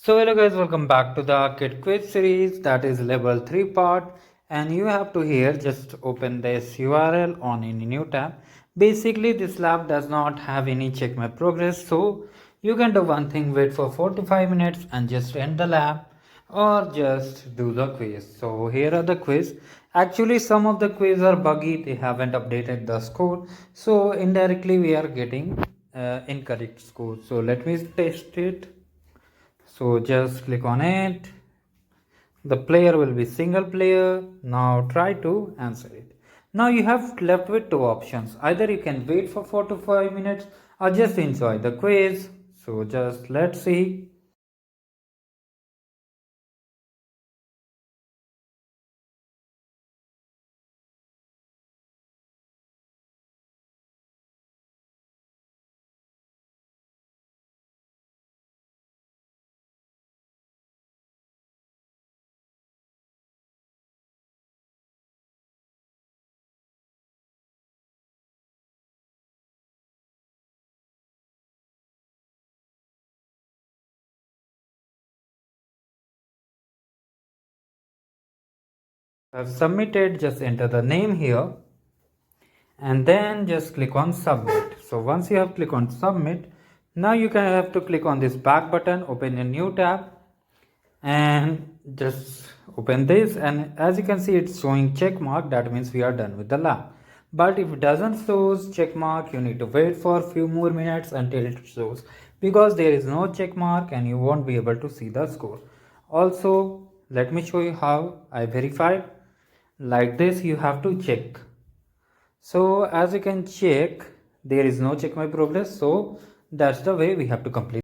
So hello guys, welcome back to the Arcade quiz series, that is level 3 part, and you have to here just open this URL on any new tab. Basically this lab does not have any check my progress, so you can do one thing, wait for 45 minutes and just end the lab or just do the quiz. So here are the quiz. Actually some of the quiz are buggy, they haven't updated the score, so indirectly we are getting incorrect score. So let me test it. So just click on it. The player will be single player. Now try to answer it. Now you have left with two options. Either you can wait for 4 to 5 minutes or just enjoy the quiz. So just let's see. I've submitted, just enter the name here and then just click on submit. So once you have clicked on submit, now you can have to click on this back button, open a new tab and just open this, and as you can see it's showing check mark. That means we are done with the lab. But if it doesn't show check mark, you need to wait for a few more minutes until it shows, because there is no check mark and you won't be able to see the score. Also let me show you how I verified. Like this you have to check. So as you can check, there is no check my progress, so that's the way we have to complete.